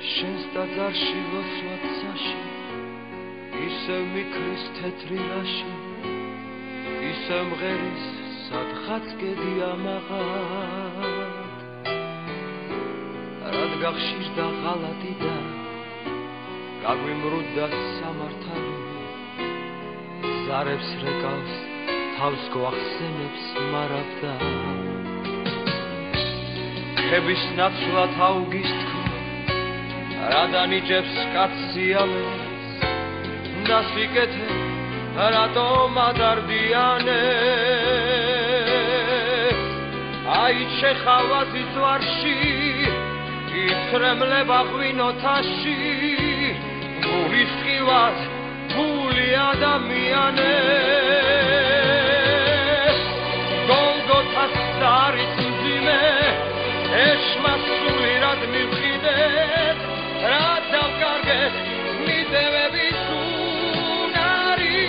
შენს ტაძარში ლოცვათსაში ისევ მიქრის თეთრი რაში ისევ მღერის სადღაც გედი ამაღად რად გახშირდა ღალატი და გაგვიმრუდდა სამართალი ზარებს რეკავს თავს გვახსენებს მარავდა ხების ნაცვლად აუგისტო რადანიჭებს კაცსიამეს და სიკეთე რატომ ადარდიანეს აი შეხავაზი ზვარში იცრემლება ღვინოთაში გულის ხილად გული ადამიანეს გოლგოთას არის მძიმე ეშმასული რად მივყიდეთ რად დავკარგეთ მიდევების უნარი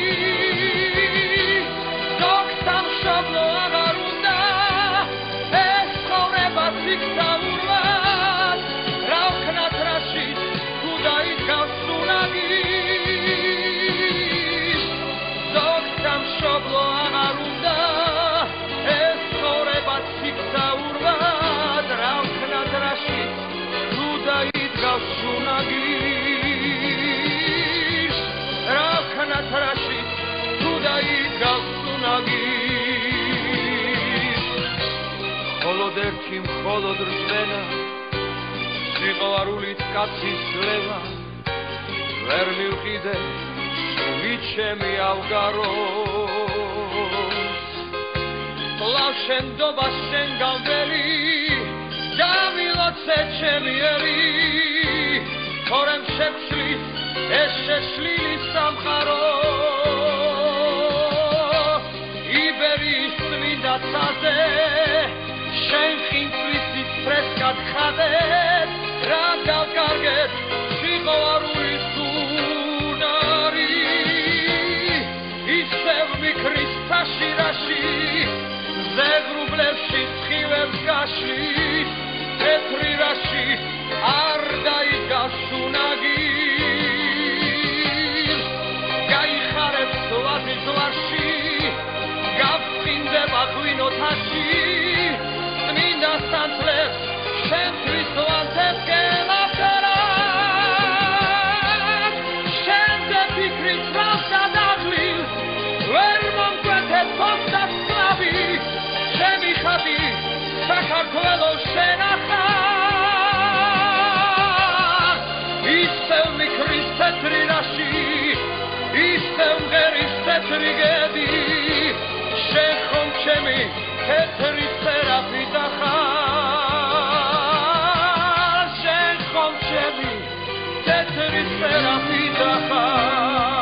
ზოგსამშობლო აღარ უნდა ეს ცხოვრება ციგსაურვად რა ვქნათ რაშიც თუ დაიდგავს უნაგი ზოგსამშობლო აღარ უნდა ეს ცხოვრება ციგსაურვად რა ვქნათ რაშიც თუ დაიდგავს უნაგი რა ვქნათ რაშიც თუ დაიდგავს უნაგი მხოლოდ ერთი მხოლოდ რწმენა სიყვარულით კაცის ძლევა ვერ მივყიდე სულით ჩემი ავგაროს კვლავ შენდობა შენ გამველი გამილოცე ჩემი ერი თორემ შეცვლის ეს შეშლილი სამყარო იბერიის წმინდა ცაზე შენ ხინწვის სისფრესკად ხადეთ რა დავკარგეთ სიყვარულის უნარი ისევ მიქრის საშირაში ზეღრუბლებში სხივებს გაშლის თეთრი რაში არ დაიდგას უნაგი გაიხარებს ვაზი ზვარში გავწინდება ღვინოთაში წმინდა სანთლებს შენთვის ვანთებს გელაფერად შენზე ფიქრით რავსა დაღლილ ვერ მომკვეთეთ ფოსტად სლავი ჩემი ხატი საქართველოს შენახარ ისევ მიქრის თეთრი რაში ისევ მღერის თეთრი გედი შენ ხომ ჩემი თეთრი სერაფიტა ხარ შენ ხომ ჩემი თეთრი სერაფიტა ხარ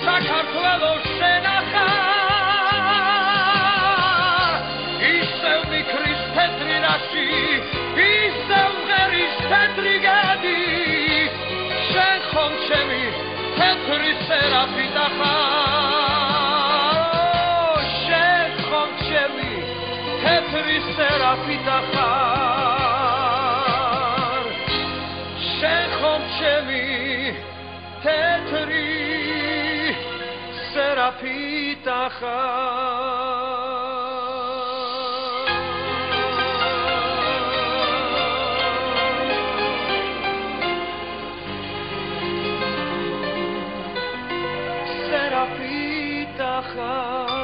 საქართველოს შენახარ ისევ მიქრის თეთრი რაში ისევ მღერის თეთრი გედი შენ ხომ ჩემი თეთრი სერაფიტა ხარ შენ ხომ ჩემი თეთრი სერაფიტა ხარ შენ ხომ ჩემი თეთრი სერაფიტა ხარ სერაფიტა ხარ